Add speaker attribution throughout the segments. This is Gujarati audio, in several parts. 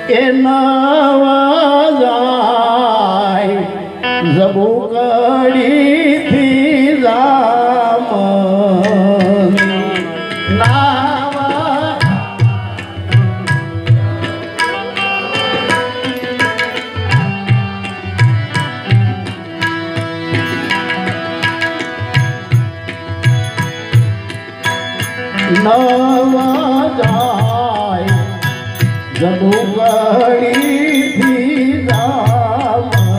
Speaker 1: એ નવાજાય જબુકડીથી જામ નાવા નવાજાય જબુકડીથી જામની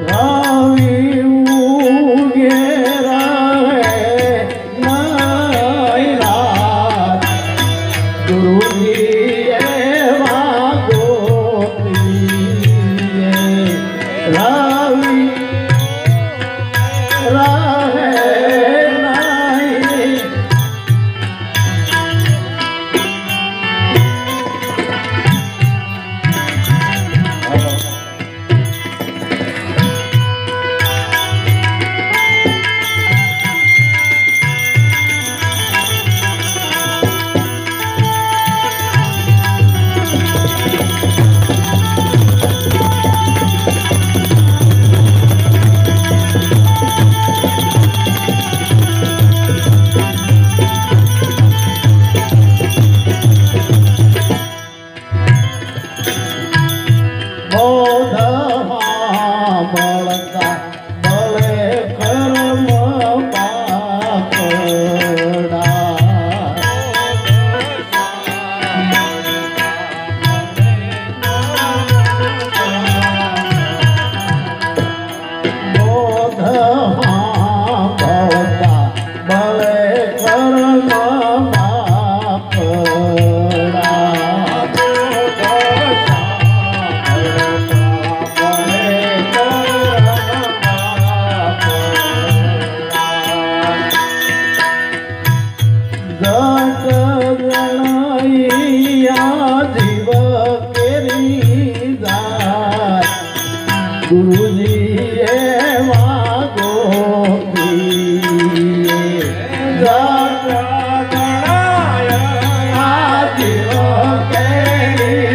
Speaker 1: રાવી ઉગે રહે નાઈ રાત ગુરુજી એવા ગોપી રાવી રહે નાઈ મળતા ભલે કર્મ પાપડા ભલે કર્મ જીવ કેરી જાય ગુરુજી એવા ગોપી જીવ કેરી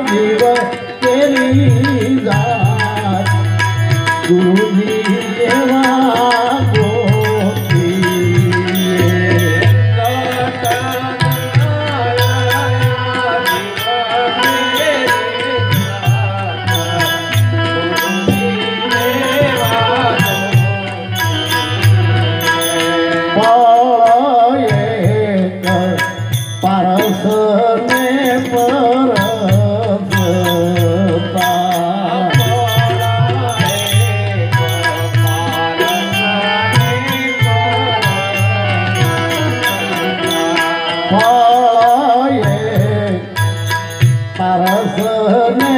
Speaker 1: જીવ કેરી જાય ગુરુજી એવા પારસ ને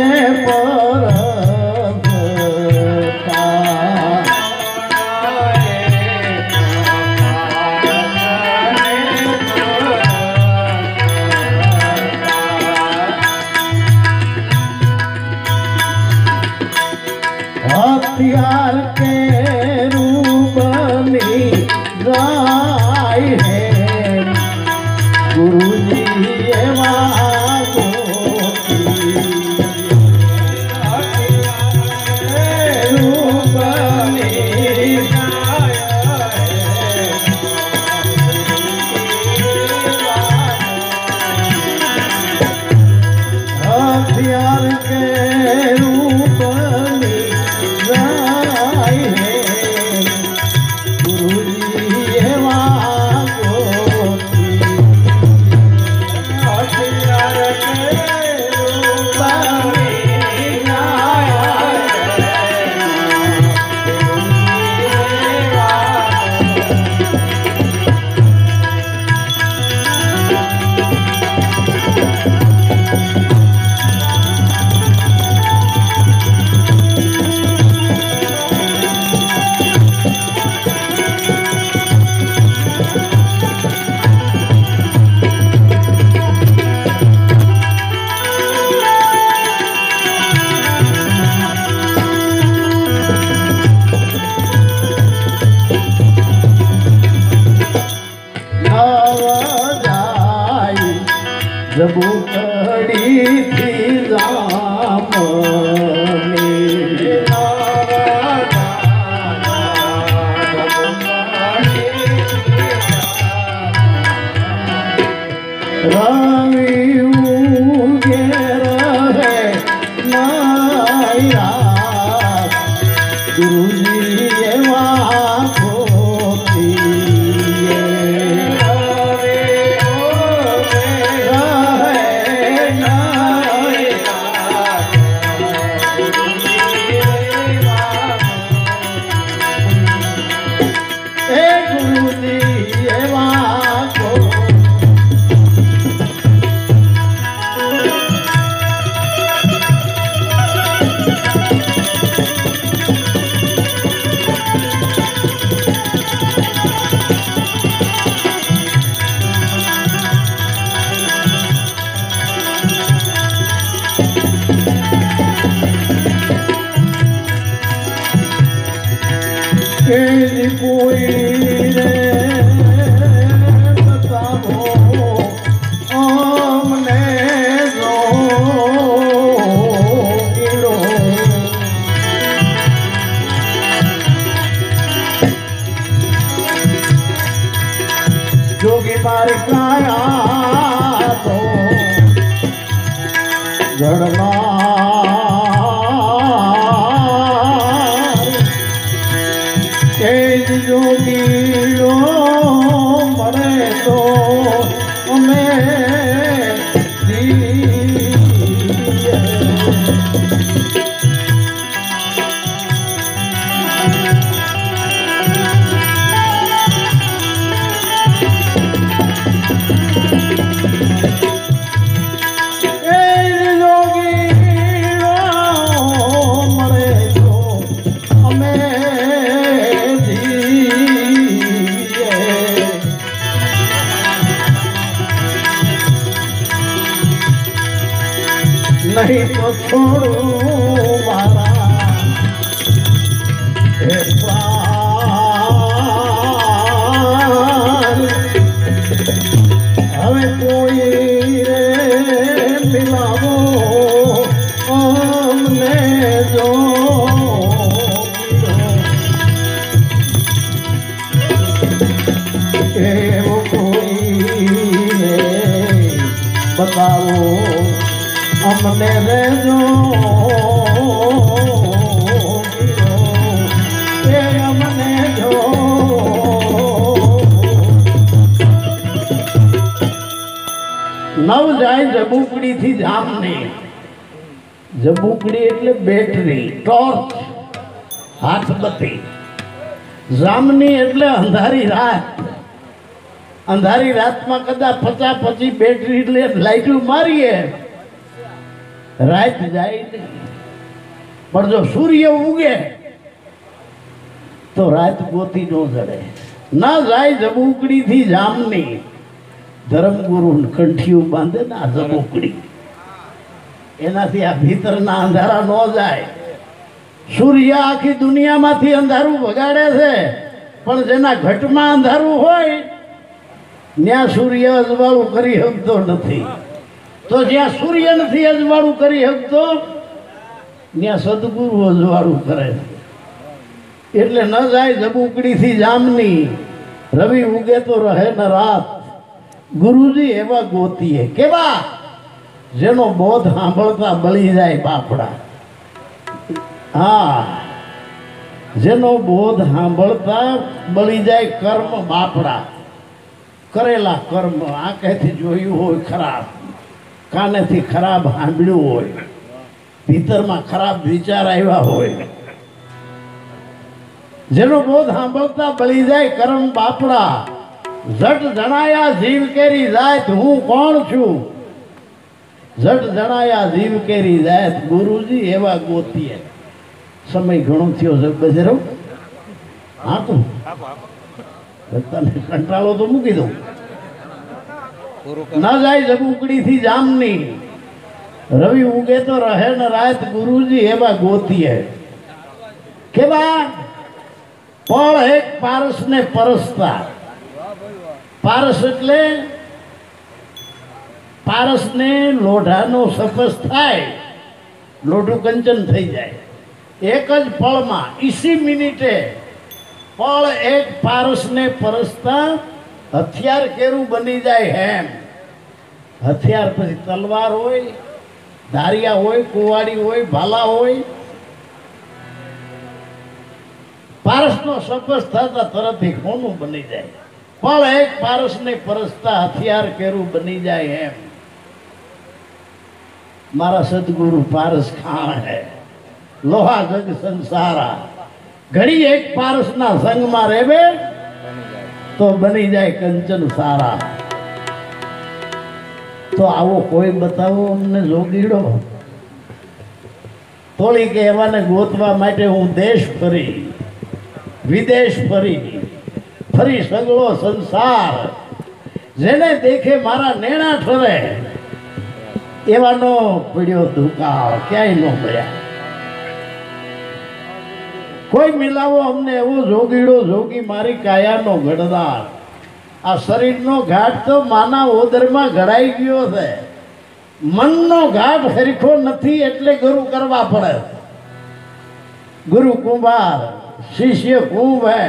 Speaker 1: हथियार के रूप में गाय है गुरुजी एवा गोपी रूप में गाय हथियार के रूप में गाय है गुरुजी एवा કોઈ રે બતાવો અમને જોગીડો જોગી માર કાયા તો જડનાર એ જોગીડો મળે તો અમે નહીં તો છોડું મારા હવે કોઈ રે મિલાવો અમને જો એવો કોઈ રે બતાવો અમને રેજો એ અમને જો નવ જાય જબુકડી થી જામની જબુકડી એટલે બેટરી ટોર્ચ હાથબત્તી જામની એટલે અંધારી રાત અંધારી રાતમાં કદાચ 50-50 બેટરી એટલે લાઈટું મારીએ રાત જાય નહીં પણ જો સૂર્ય ઉગે તો રાત ગોતી નો જડે ના જાય જબુકડી થી જામની ધર્મગુરુ કંઠિયું બાંધે ને આ જબુકડી એનાથી આ ભીતરના અંધારા ન જાય સૂર્ય આખી દુનિયામાંથી અંધારું વગાડે છે પણ જેના ઘટમાં અંધારું હોય ત્યાં સૂર્ય અજવાળું કરી શકતો નથી તો જ્યાં સૂર્ય નથી અજવાળું કરી શકતો ત્યાં સદગુરુ અજવાળું કરે છે એટલે ન જાય જબુકડી થી જામની રવિ ઉગે તો રહે ન રાત ગુરુજી એવા ગોતીએ કેવા જેનો બોધ સાંભળતા બળી જાય બાપડા હા જેનો બોધ સાંભળતા બળી જાય કર્મ બાપડા કરેલા કર્મ આંખેથી જોયું હોય ખરાબ કાનેથી ખરાબ સાંભળ્યું હોય ભીતરમાં ખરાબ વિચાર આવ્યા હોય જેનો બોધ સાંભળતા બળી જાય કર્મ બાપડા જટ જણાયા જીવ કેરી જાત હું કોણ છું જટ જણાયા જીવ કેરી જાત ગુરુજી એવા ગોતીએ સમય ઘણો થયો છે બજરો હા તો તને કંટાળો તો મૂકી દઉં ના જાય જબુકડી થી જામની રવિ ઉગે તો રહે ન રાત ગુરુજી એવા ગોતીએ કેવા પણ એક પારસ ને પરસતા પારસ એટલે પારસ ને લોઢાનો સપસ થાય લોઢું કંચન થઈ જાય એક જ પળમાં ઈસી મિનિટે પળ એક પારસ ને પરસતા હથિયાર કેરું બની જાય હેમ હથિયાર પછી તલવાર હોય ધારિયા હોય કુવાડી હોય ભાલા હોય પારસનો સપસ થતા તરત કોનું બની જાય પણ એક પારસ ને પરસતા હથિયાર કેરું બની જાય એમ મારા સદગુરુ પારસ ખાણ હે લોહા જગ સંસારા ઘડી એક પારસ ના સંગમાં રહેવે તો બની જાય કંચન સારા તો આવો કોઈ બતાવો અમને જોગીડો થોડી કે એવાને ગોતવા માટે હું દેશ ફરી વિદેશ ફરી સગળો સંસાર જેને દેખે મારા નેણા ઠરે એવાનો પડ્યો દુકાળ ક્યાંય ન મળ્યા કોઈ મિલાવો અમને એવો જોગીડો જોગી મારી કાયાનો ઘડદાર. આ શરીરનો ઘાટ તો માના ઓદરમાં ઘડાઈ ગયો છે. મનનો ઘાટ હરખો નથી એટલે ગુરુ કરવા પડે. ગુરુ કુંભાર, શિષ્ય કુંભ હે.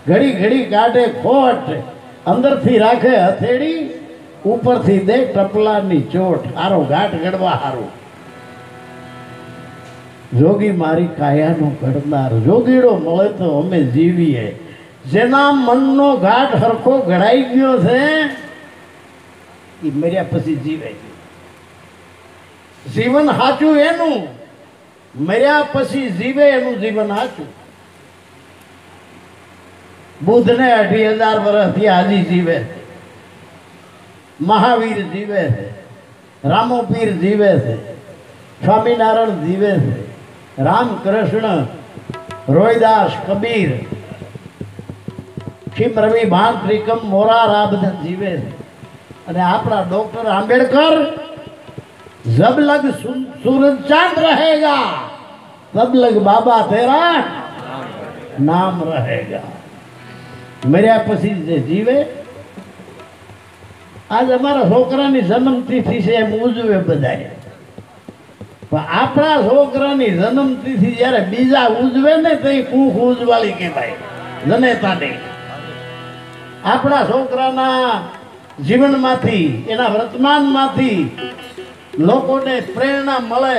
Speaker 1: ઘડી ઘડી કાઢે ખોટ, અંદરથી રાખે હથેળી, ઉપરથી દે ટપલાની ચોટ. હારો ઘાટ ઘડવા હારું. જોગી મારી કાયાનો ઘડનાર. જોગીડો મળે તો અમે જીવીએ. જેના મનનો ઘાટ હરખો ઘડાઈ ગયો છે એ મર્યા પછી જીવે. જીવન સાચું એનું, મર્યા પછી જીવે એનું જીવન સાચું. બુદ્ધને 28,000 વર્ષથી હાજી જીવે છે. મહાવીર જીવે છે, રામોપીર જીવે છે, સ્વામિનારાયણ જીવે છે, રામકૃષ્ણ, રોહિદાસ, કબીર, ખીમ રવિ, ભાન, ત્રિકમ, મોરાર આ બધા જીવે છે. અને આપણા ડોક્ટર આંબેડકર, જબ લગ सूरज चांद रहेगा तब लग बाबा तेरा नाम रहेगा. મર્યા પછી જે જીવે. આજ અમારા છોકરાની જન્મતિથિ છે એમ ઉજવે બધાય, પણ આપણા છોકરાની જન્મતિથિ જ્યારે બીજા ઉજવે ને તો એ કૂખ ઉજવાળી કહેવાય, જનેતા નહીં. આપણા છોકરાના જીવનમાંથી, એના વર્તમાનમાંથી લોકોને પ્રેરણા મળે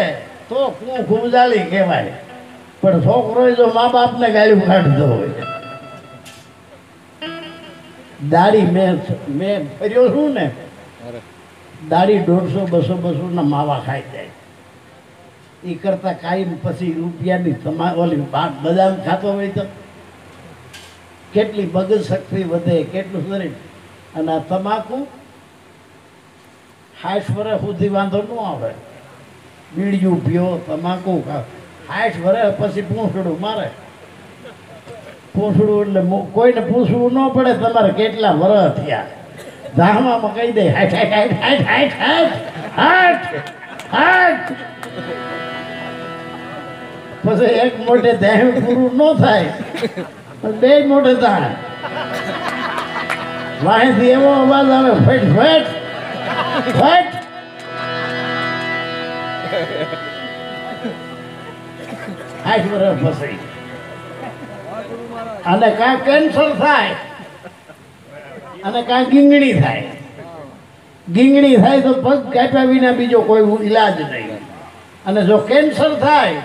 Speaker 1: તો કૂખ ઉજાળી કહેવાય. પણ છોકરો જો મા બાપને ગાળ્યું કાઢતો હોય. દાડી મેં ફર્યો છું ને, દાડી 150-200 ના માવા ખાઈ જાય. એ કરતા કાયમ પછી રૂપિયાની ઓલી બદામ ખાતો હોય તો કેટલી મગજ શક્તિ વધે, કેટલું શરીર. અને આ તમાકુ 60 વર્ષ સુધી વાંધો ન આવે. બીડિયું પીઓ, તમાકુ ખા, 60 વર્ષ પછી પૂંછડું મારે. પૂંછડું એટલે કોઈને પૂછવું ન પડે તમારે કેટલા વર્ષ થયા. ધામામાં કહી દે 60. પછી એક મોઢે દેહ પૂરું ન થાય, બે મોઢે થાય. વાંહેથી એવો અવાજ આવે, ફટ ફટ ફટ. આઠ વર્ષ પછી અને કાં કેન્સર થાય અને કાં ગીંગણી થાય. ગીંગણી થાય તો પગ કાપ્યા વિના બીજો કોઈ ઈલાજ નહીં. અને જો કેન્સર થાય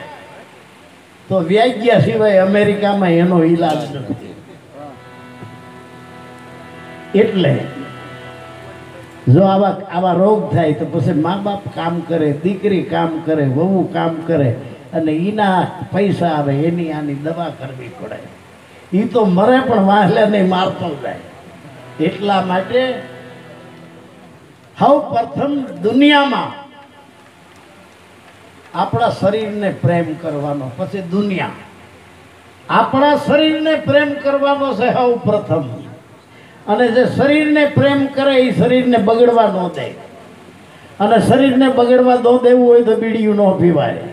Speaker 1: તો વ્યાજ્યા સિવાય અમેરિકામાં એનો ઈલાજ નથી. એટલે જો આવા રોગ થાય તો પછી મા બાપ કામ કરે, દીકરી કામ કરે, વહુ કામ કરે, અને એના પૈસા આવે, એની આની દવા કરવી પડે. એ તો મરે પણ વાહલે નહીં, મારતો જાય. એટલા માટે સૌ પ્રથમ દુનિયામાં આપણા શરીરને પ્રેમ કરવાનો, પછી દુનિયા. આપણા શરીરને પ્રેમ કરવાનો છે સૌ પ્રથમ. અને જે શરીરને પ્રેમ કરે એ શરીરને બગડવા ન દે. અને શરીરને બગડવા ન દેવું હોય તો બીડીયું ન પીવાય,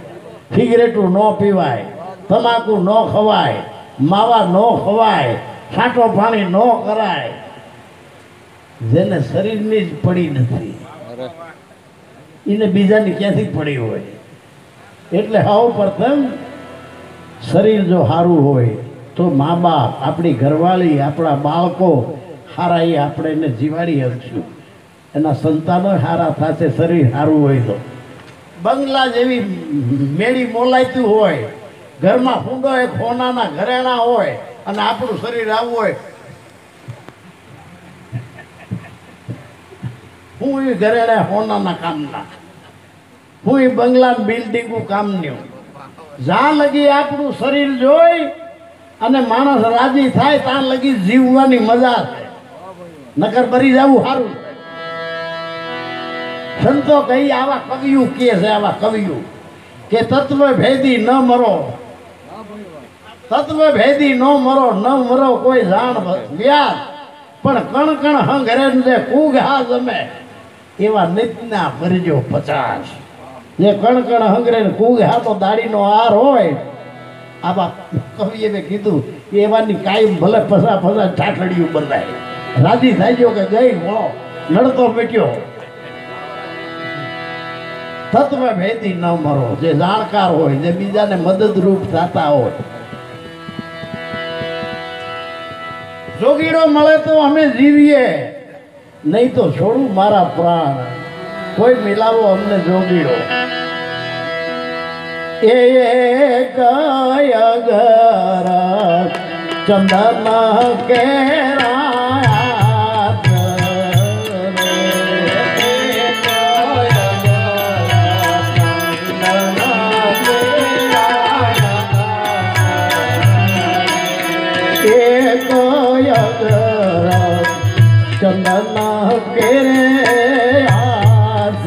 Speaker 1: સિગરેટું ન પીવાય, તમાકુ ન ખવાય, માવા ન ખવાય, છાંટો પાણી ન કરાય. જેને શરીરની જ પડી નથી એને બીજાની ક્યાંથી પડી હોય. એટલે સૌ પ્રથમ શરીર જો સારું હોય તો મા બાપ, આપણી ઘરવાળી, આપણા બાળકો સારા એ આપણે એને જીવાડી શકશું. એના સંતાનો સારા થશે શરીર સારું હોય તો. બંગલા જેવી મેળી મોલાયતું હોય, ઘરમાં ફૂંડો એક સોનાના ઘરેણા હોય, અને આપણું શરીર આવું હોય. હું એ ઘરેણા સોનાના કામના, હું એ બંગલા બિલ્ડિંગો કામની. જ્યાં લગી આપણું શરીર જોઈ અને માણસ રાજી થાય ત્યાં લગી જીવવાની મજા છે. નકર મરી જવું સારું. સંતો કહી, આવા કવિઓ કે છે, આવા કવિઓ કે તત્વ ભેદી ન મરો, તત્વ ભેદી ન મરો, ન મરો કોઈ જાણ વ્યાસ, પણ કણ કણ હંગરે જે કુગ હા જમે એવા નિતના મરજો 50. જે કણ કણ હંગરે કુગ હા તો દાડીનો હાર હોય આવા કવિએ મેં કીધું કે એવાની કાયમ ભલે ફસા ઠાઠડીયું બંધાય રાજી થાય ગયો કે ગઈ હો નડતો મેટ્યો તત્વ ભેદી ન મરો જે જાણકાર હોય જે બીજાને મદદરૂપ થતા હોય જોગીડો મળે તો અમે જીવીએ નહીં તો છોડું મારા પ્રાણ કોઈ મિલાવો અમને જોગીડો એ કય ગર ચંદન કેરા ચંદન કેરે આસ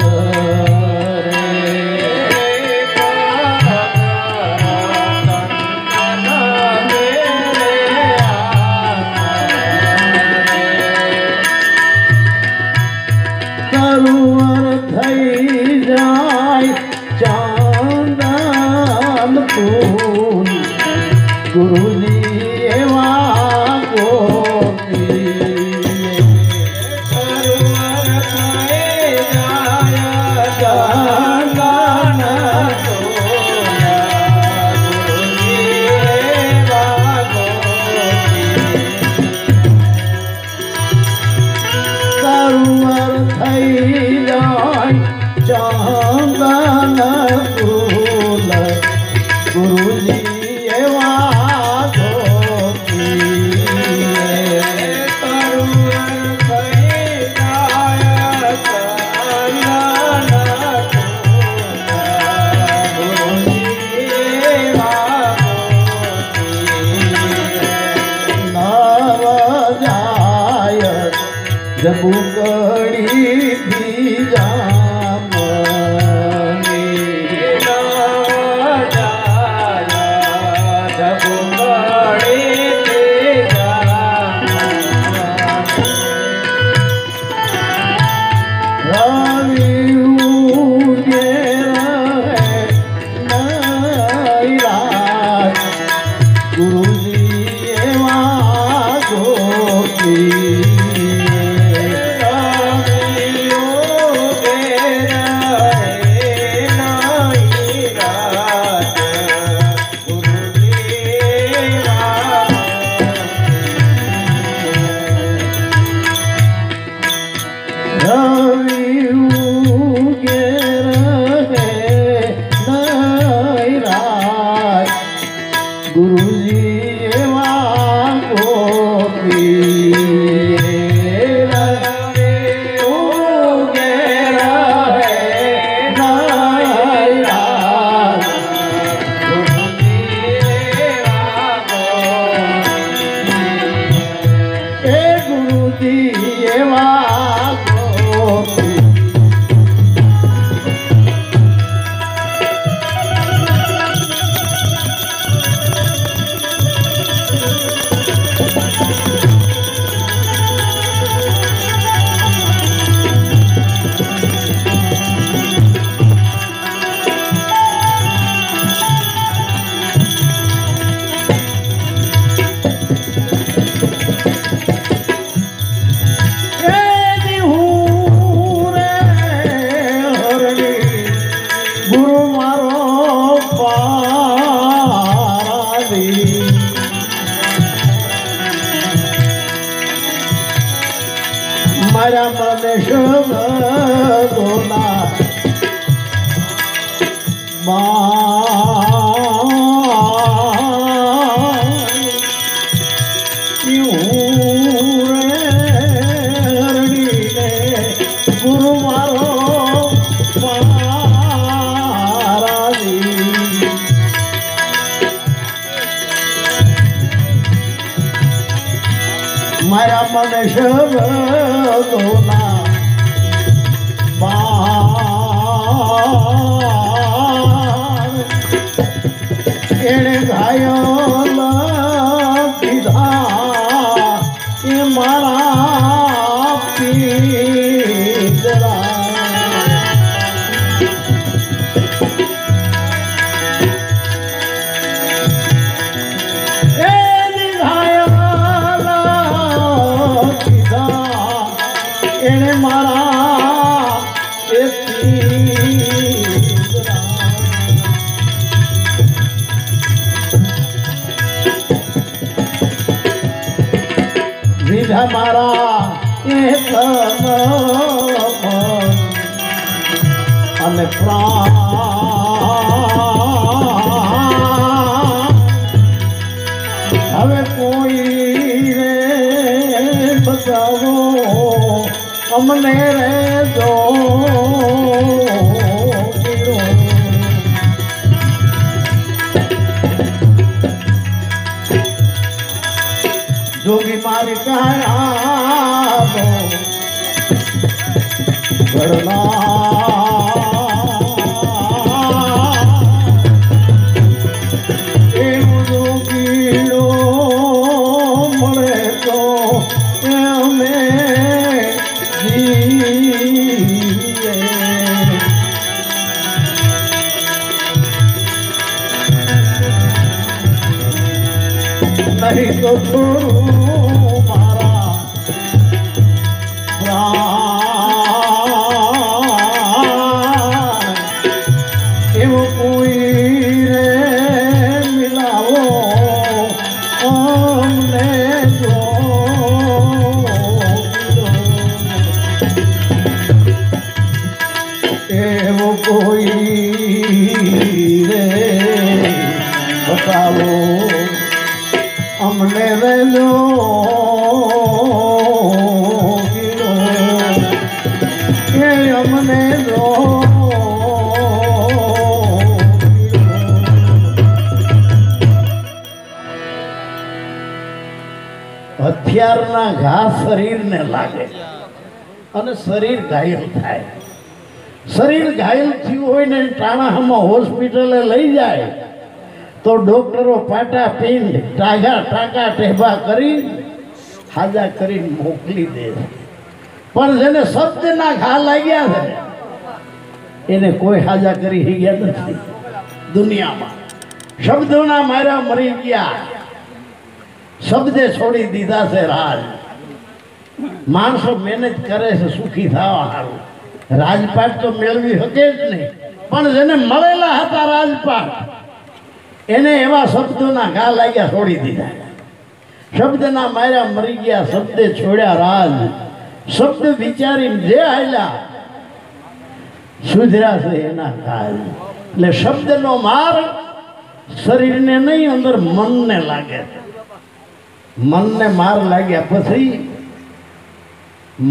Speaker 1: કરુવર થઈ જાય ચાંદન ફૂલ ગુરુજી એવા જબુકડી થી મારા મને શોના ગુરુ મારો મારા મને શબ્દોના બાણ એણે ઘાયલ કીધા એ મારા પીતરા દીધા મારા એક અને પ્રાણ હવે કોઈ રે બતાવો અમને રે જો જોગી મારી કાયા ઘરના એવું જોગીડો મળે તો અમે જીવીએ નહીં તો થોડું મારા પ્રાણ એવું કોઈ રે મિલાવો અમને જો એવું કોઈ રે બતાવો અમને રેલો એ અમને લો હથિયારના ઘા શરીરને લાગે અને શરીર ઘાયલ થાય. શરીર ઘાયલ થયું હોય ને ટાણામાં હોસ્પિટલે લઈ જાય તો ડોક્ટરો પાટા પીન ટાંકા ટેભા કરી હાજા કરીને મોકલી દે. પણ જેને શબ્દના ઘા લાગ્યા છે એને કોઈ હાજા કરી ગયા નથી દુનિયામાં. શબ્દોના માર્યા મરી ગયા, શબ્દે છોડી દીધા છે રાજ. માણસો મહેનત કરે છે સુખી થવા સારું, રાજપાટ તો મેળવી શકે જ નહીં. પણ જેને મળેલા હતા રાજપાટ એને એવા શબ્દોના ઘા લાગ્યા છોડી દીધા. શબ્દના માર્યા મરી ગયા, શબ્દે છોડ્યા રાજ. શબ્દ વિચારીને જે હાલ્યા સુધર્યા છે એના કાજ. એટલે શબ્દનો માર શરીરને નહીં, અંદર મનને લાગે. મનને માર લાગ્યા પછી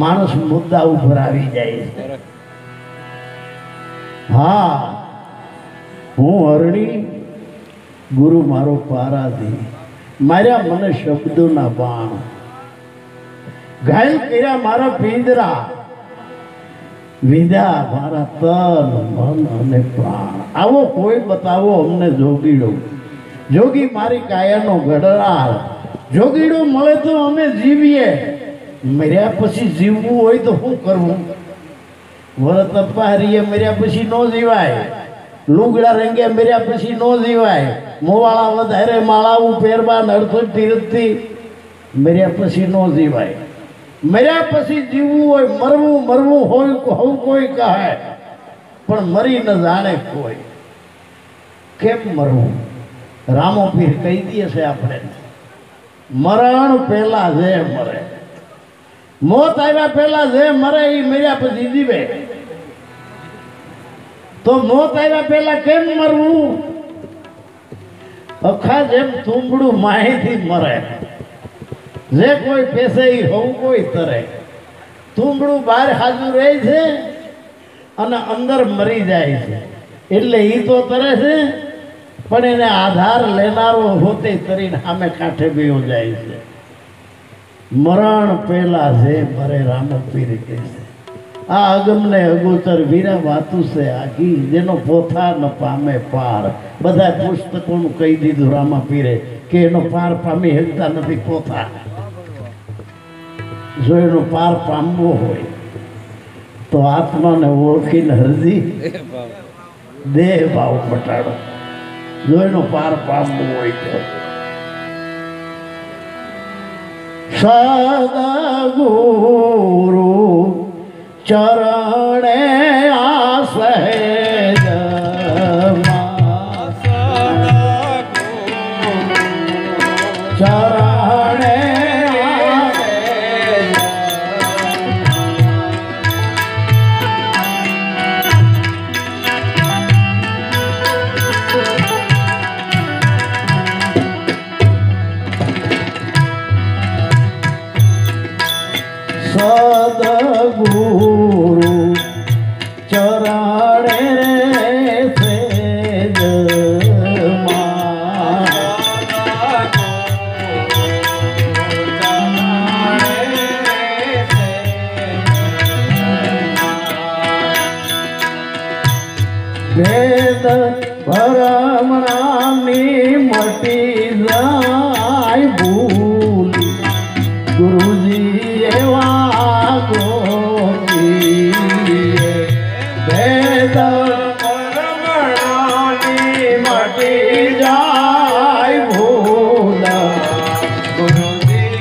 Speaker 1: માણસ મુદ્દા ઉપર આવી જાય છે. હા, હું હરણી, ગુરુ મારો પારાધી, માર્યા મને શબ્દોના બાણ, ઘાયલ કર્યા મારા પિંજરા, વિધા મારા તન મન અને પ્રાણ. આવો કોઈ બતાવો અમને જોગીડો. જોગી મારી કાયાનો ઘડરાર, જોગીડો મળે તો અમે જીવીએ. મર્યા પછી જીવવું હોય તો શું કરવું? વરત અપારીએ મર્યા પછી ન જીવાય, લુગડા રંગે મર્યા પછી ન જીવાય, મોવાળા વધારે માળાવું પહેરવા નડતો તીરથથી મર્યા પછી ન જીવાય. મર્યા પછી જીવવું હોય, મરવું મરવું હોય હું કોઈ કહે, પણ મરી ન જાણે કોઈ. કેમ મરવું? રામો પીર કહી દે છે આપણે, મરણ પહેલા જે મરે, મોત આવ્યા પહેલા જે મરે એ મર્યા પછી જીવે. તો મોત આવ્યા પહેલા કેમ મરવું? અખા જેમ તુંબડું માહીથી મરે, જે કોઈ પેસે એ હોવું કોઈ તરે. તુંબડું બહાર હાજુ રહે છે અને અંદર મરી જાય છે, એટલે એ તો તરે છે, પણ એને આધાર લેનારો હોતે તરીને સામે કાંઠે ગયો જાય છે. મરણ પહેલા જે મરે, રામો પીર કહે છે. આ અગમને અગોચર વીરા વાતું છે આખી, જેનો પોથા ન પામે પાર. બધા પુસ્તકોનું કહી દીધું રામા પીરે કે એનો પાર પામી શકતા નથી પોથા. જો એનો પાર પામવો હોય તો આત્માને ઓળખીને હરજી દેહ ભાવ મટાડો. જો એનો પાર પામવો હોય તો સદગુરુ ચરણે આસહે ચરણે ગુરુ ચરણે રે સેજમાં વેદ ભરમણાની મટી જાય ભૂલી ગુરુજી એવા ગોપીએ વેદ ભરમણાની મટી જાય ભૂલ ગુરુજી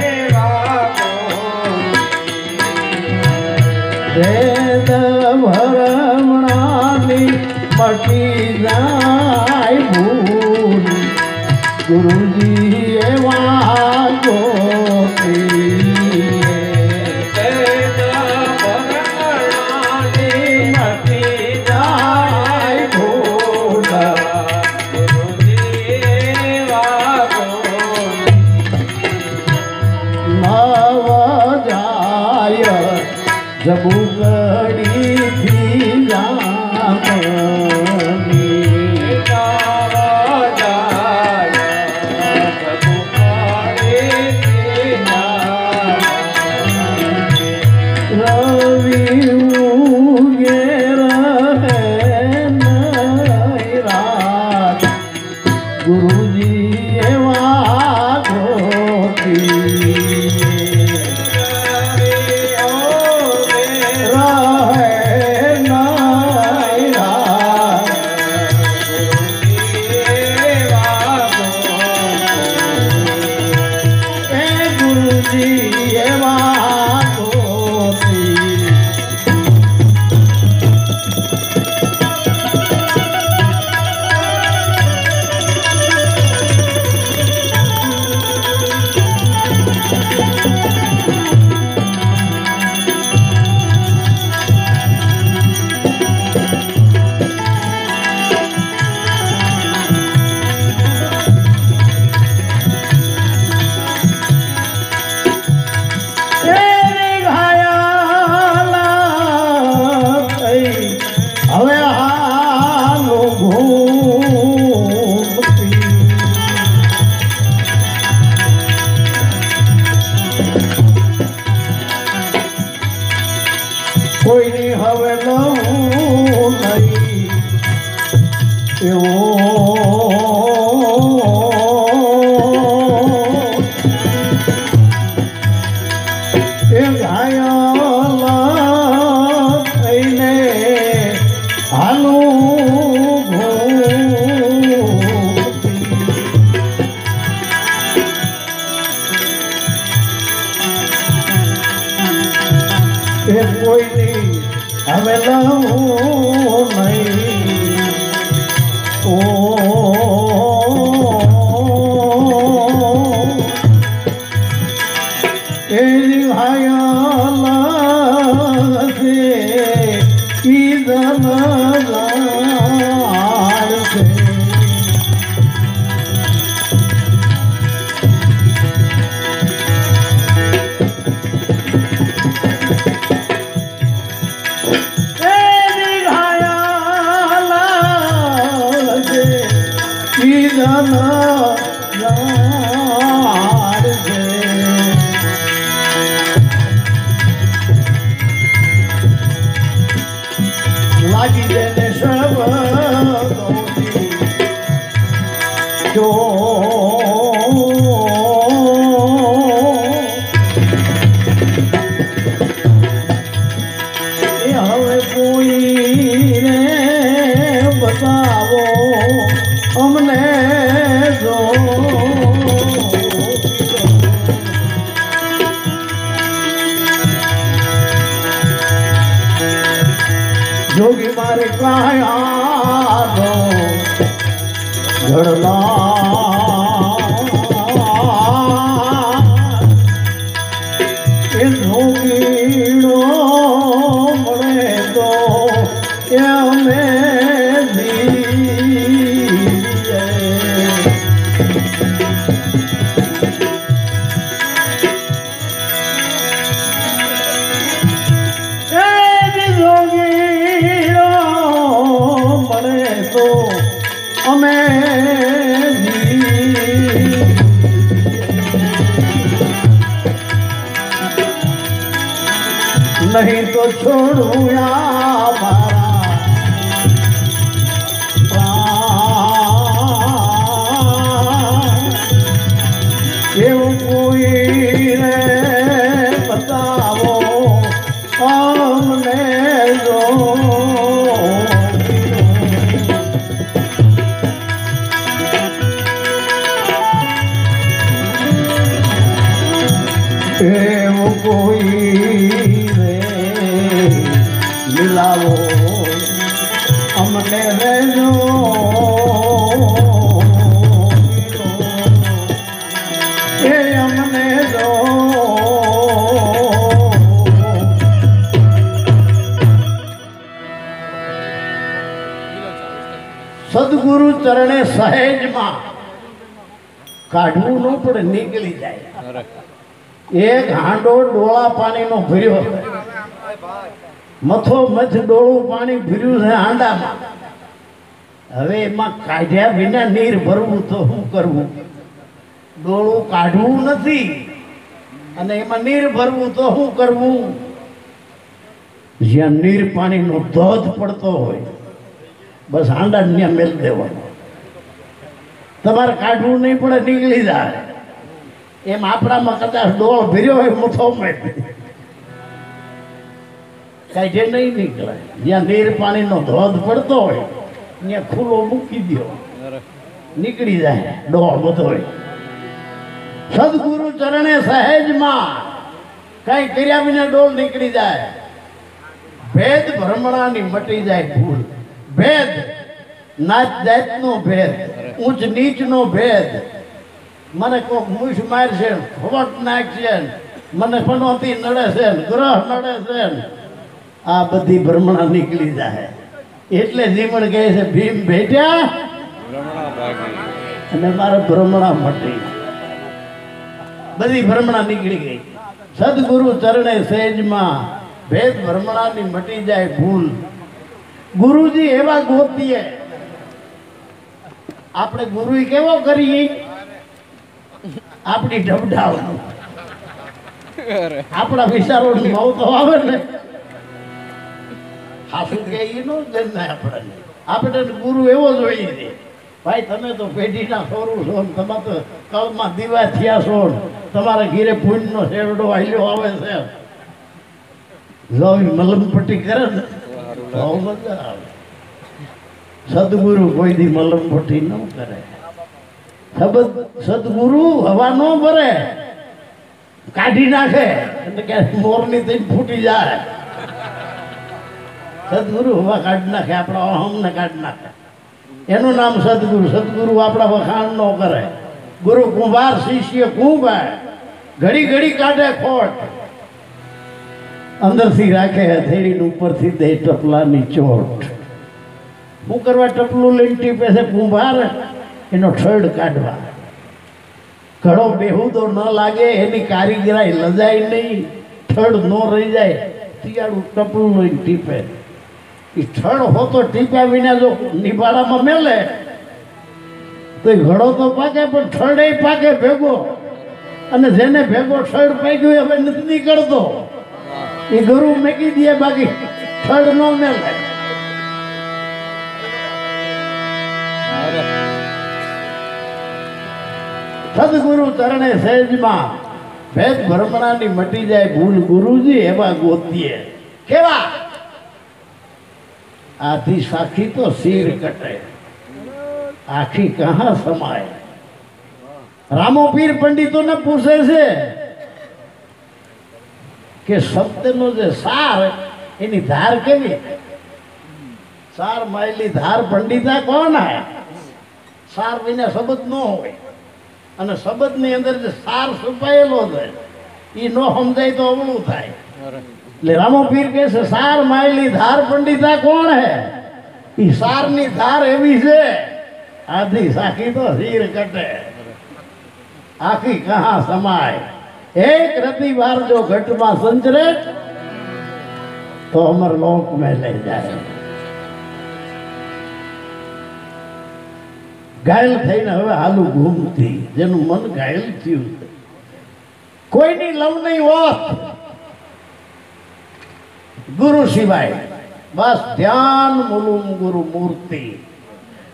Speaker 1: એવા ગોપીએ વેદ ભરમણાની મટી જાય ભૂલ ગુરુજી એવા ગોપીએ વેદ ભરમણાની મટી જાય ભૂલ ગુરુજી એવા ગોપીએ નવ જાય જબુકડીથી જામની રવિ ઉગે રહે નહીં રાત ગુરુજી એવા ગોપી હવે હાલો ઘૂમતી કોઈની હવે લઉં નહીં એવો એ ઘાયલ થઈને હાલું ઘૂમતી એ કોઈની હવે લઉં નહીં ઓ એ ઘાયલ છે ઈદન લાગી જેને શબ્દોથી જો એ હવે કોઈ રે બતાવો અમને જો જોગી મારે કાયાનો ઘડલા એ જોગીનો મળે તો એ અમે નહીં તો છોડું આ મારા પ્રાણ. એવું કોઈ રે બતાવો અમને જો. એવું કોઈ રે મિલાવો અમને રેજો. એ અમને જો. સદગુરુ ચરણે સહેજમાં કાઢવું ન પડે, નીકળી જાય. એક હાંડો ડોળા પાણીનો ભર્યો, મથો મથ ડોળું પાણી ભર્યું છે હાંડામાં. હવે એમાં કાઢ્યા વિના નીર ભરવું તો શું કરવું? ડોળું કાઢવું નથી અને એમાં નીર ભરવું તો શું કરવું? જ્યાં નીર પાણીનો ધોધ પડતો હોય બસ હાંડા ત્યાં મેળ દેવાનો. તમારે કાઢવું નહીં પડે, નીકળી જાય. એમ આપણામાં કદાચ ડોળ ભર્યો હોય મથોમાં કાઢે નહીં નીકળે. જ્યાં નીર પાણીનો ધોધ પડતો હોય ત્યાં ખુલ્લો મૂકી દો, નીકળી જાય ડોળ બધો. સદગુરુ ચરણે સહેજમાં કઈ કર્યા વિના ડોળ નીકળી જાય. ભેદ ભ્રમણાની મટી જાય ભૂલ. ભેદ નાત જાતનો ભેદ, ઊંચ નીચનો ભેદ. મને કોક મૂછ મારશે, ખોટ નાખશે, મને પનોતી નડે છે, ગ્રહ નડે છે, આ બધી ભ્રમણા નીકળી જાય. એટલે જીવન કહે છે ભીમ ભેટ્યા અને મારા ભ્રમણા મટી. બધી ભ્રમણા નીકળી ગઈ. સદગુરુ ચરણે સહેજમાં ભેદ ભ્રમણાની મટી જાય ભૂલ. ગુરુજી એવા ગોતીએ. આપણે ગુરુ કેવો કરીએ? આપણી ઢબઢાવવાનું, આપણા વિચારો ભાવ તો આવે ને. હાસું કે એ નો જન્મે આપણને. આપણે ગુરુ એવો જોઈએ છે, ભાઈ તમે તો પેઢીના સોરું છો, તમે તો કળમાં દીવા થયા છો, તમારા ઘીરે પુણ્યનો શેરડો હાલ્યો આવે છે. જો મલમપટ્ટી કરે ને બહુ મજા આવે. સદગુરુ કોઈ દી મલમપટ્ટી ન કરે. સદગુરુ હવા ન ભરે, કાઢી નાખે એટલે કે મોરની થઈ ફૂટી જાય. સદગુરુ હવા કાઢી નાખે, આપણા અહમને કાઢી નાખે. એનું નામ સદગુરુ. સદગુરુ આપણા વખાણ ન કરે. ગુરુ કુંભાર, શિષ્ય કુંભાર. ઘડી ઘડી કાઢે ખોટ, અંદરથી રાખે હથેળી ઉપરથી દે ટપલાની ચોટ. શું કરવા ટપલું લઈને ટીપે છે કુંભાર? એનો ઠડ કાઢવા. ઘડો બેહુદો ન લાગે, એની કારીગરાઈ લજાય નહીં, ઠડ ન રહી જાય. શિયાળું ટપલું લઈને ટીપે. એ ઠડ હોતો ટીપ્યા વિના જો નિભાડામાં મેલે તો ઘડો તો પાકે, પણ ઠડે પાકે ભેગો. અને જેને ભેગો ઠડ પાક્યો હવે નથી નીકળતો, એ ગુરુ મેકી દે, બાકી ઠડ ન મેલે. સદગુરુ ચરણે સહેજમાં ભેદ ભ્રમણાની મટી જાય ભૂલ. ગુરુજી એવા ગોતીએ. કેવા? આથી સાખી તો શીર કટે, આખી કહા સમાય. રામો પીર પંડિતોને પૂછે છે કે શબ્દનો જે સાર, એની ધાર કેવી? સાર માયલી ધાર પંડિતા કોણ હે? સાર વિના શબ્દ ન હોય, અને શબ્દની અંદર જે સાર છુપાયેલો છે એ ન સમજાય તો અવળું થાય. એટલે રામો પીર કહે છે સાર માયલી ધાર પંડિતા કોણ હે? એ સારની ધાર એવી છે, આધી સાખી તો શીર કટે, આખી કહા સમાય. એક રતિ વાર જો ઘટમાં સંચરે તો અમર લોક में લઈ જાય. ઘાયલ થઈને હવે હાલું ઘૂમતી, જેનું મન ઘાયલ થયું છે, કોઈની લવ નહીં હોત, ગુરુ સિવાય બસ ધ્યાન મૂલુમ ગુરુ મૂર્તિ.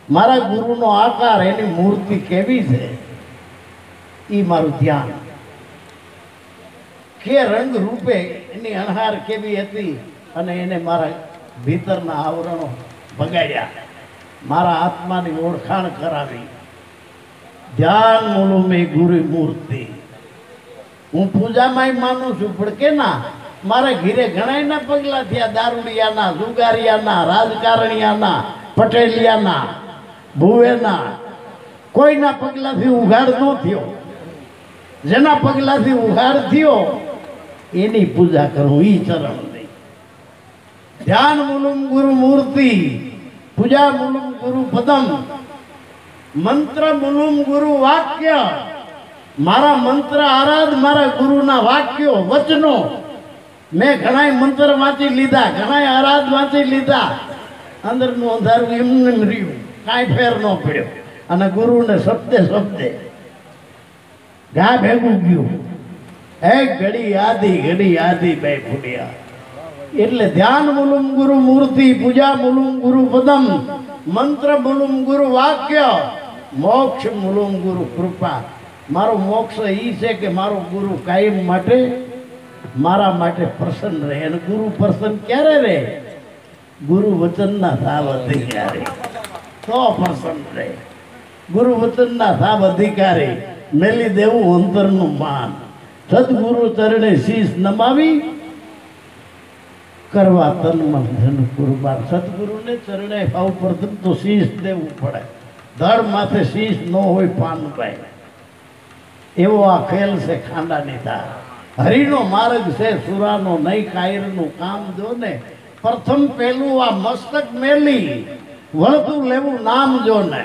Speaker 1: મારા ગુરુનો આકાર એની મૂર્તિ કેવી છે એ મારું ધ્યાન. કે રંગ રૂપે એની અણહાર કેવી હતી અને એને મારા ભીતરના આવરણો ભગાડ્યા, મારા આત્માની ઓળખાણ કરાવી. ધ્યાન મૂલુમ એ ગુરુ મૂર્તિ. હું પૂજામાં માનું છું પણ કે ના, મારા ઘીરે ઘણાયના પગલા થયા, દારૂડિયાના, જુગારિયાના, રાજકારણિયાના, પટેલિયાના, ભુવેના. કોઈના પગલાથી ઉઘાડ ન થયો. જેના પગલાથી ઉઘાડ થયો એની પૂજા કરું, ઈ ચરણ દે. ધ્યાન મૂલુમ ગુરુ મૂર્તિ, પૂજા મૂલુમ ગુરુ પદમ, મંત્ર મૂલુમ ગુરુ વાક્ય. મારા મંત્ર આરાધ મારા ગુરુના વાક્યો વચનો. મેં ઘણાય મંત્ર વાંચી લીધા, ઘણાય આરાધ વાંચી લીધા, અંદરનું અંધારું એમને રહ્યું, કાંઈ ફેર ન પડ્યો. અને ગુરુને શબ્દે શબ્દે ઘા ભેગું ગયું. એક ઘડી આધી બે ફૂટ્યા. એટલે ધ્યાન મૂલુમ ગુરુ મૂર્તિ, પૂજા મૂલુમ ગુરુ પદમ, મંત્ર મૂલુમ ગુરુ વાક્ય, મોક્ષ મૂલુમ ગુરુ કૃપા. મારો મોક્ષ એ છે કે મારો ગુરુ કાયમ માટે મારા માટે પ્રસન્ન રહે. અને ગુરુ પ્રસન્ન ક્યારે રહે? ગુરુ વચનના સાવ અધિકારી તો પ્રસન્ન રહે. ગુરુ વચનના સાવ અધિકારી મેલી દેવું અંતરનું માન. સદગુરુ ચરણે શીશ નમાવી કરવા તન મન ધન કુરબાન. સદગુરુને ચરણે ભાવ પ્રથમ તો શીશ દેવું પડે. ધડ માથે શીશ ન હોય પાનભાઈ. એવો આ ખેલ છે ખાંડાની ધાર. હરિનો માર્ગ છે સુરાનો નહીં કાયરનું કામ. જો ને પ્રથમ પેલું આ મસ્તક મેલી વળતું લેવું નામ. જો ને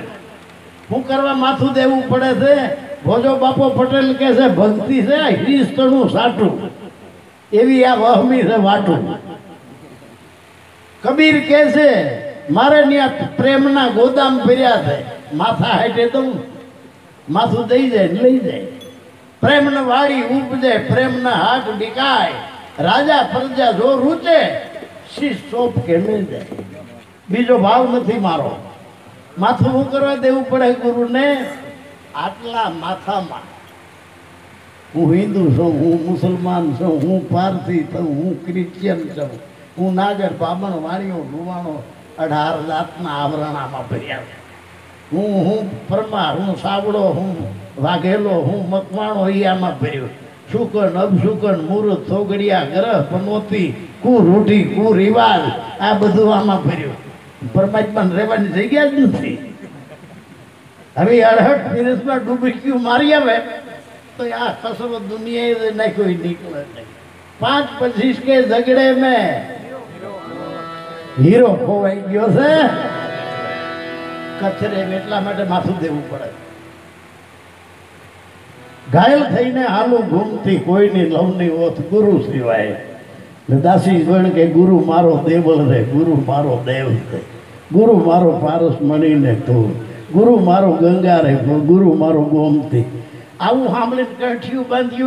Speaker 1: શું કરવા માથું દેવું પડે છે? ભોજો બાપો પટેલ કે છે ભક્તિ છે હિસ્તનું સાટું, એવી આ વહમી છે વાટું. કબીર કે છે મારે ત્યાં પ્રેમના ગોદામ ફર્યા છે, માથા હાટે દઉં, માથું દઈ જાય ને લઈ જાય. પ્રેમને વાળી ઉપજે, પ્રેમના હાથ બીકાય, રાજા પ્રજા જો રૂચે, શીશ સોપ કે લઈ જાય. બીજો ભાવ નથી મારો. માથું શું કરવા દેવું પડે ગુરુને? આટલા માથામાં હું હિન્દુ છું, હું મુસલમાન છું, હું પારસી છું, હું ક્રિશ્ચિયન છું, હું નાગર બામણ વાણીઓ લુવાણો 18 જાતના આવરણામાં ભર્યા છે. હું પરમાર, હું સાવડો, હું વાઘેલો, હું મકવાણો એ આમાં ભર્યો. શુકન અબશુકન મુહૂર્ત સોગડિયા ગ્રહ પનોતી કુરૂઢી કુરિવાજ આ બધું આમાં ભર્યું. પરમાત્માને રહેવાની જગ્યા જ નથી. હવે 68 ફિરસમાં ડૂબકીઓ મારી આવે તો આ કસરો દુનિયાએ નાખ્યો નીકળે નહીં. 5-25 કે ઝગડે મેં હીરો ખોવાઈ ગયો છે. કચરે એટલા માટે માથું દેવું પડે. ઘાયલ થઈને હાલું ઘૂમતી કોઈની લવની ઓથ ગુરુ સિવાય. દાસી ગણ કે ગુરુ મારો દેવળ રે, ગુરુ મારો દેવ છે, ગુરુ મારો પારસ મણીને તું, ગુરુ મારો ગંગા રે, ગુરુ મારો ગોમતી. આવું સાંભળીને કંઠિયું બાંધ્યું.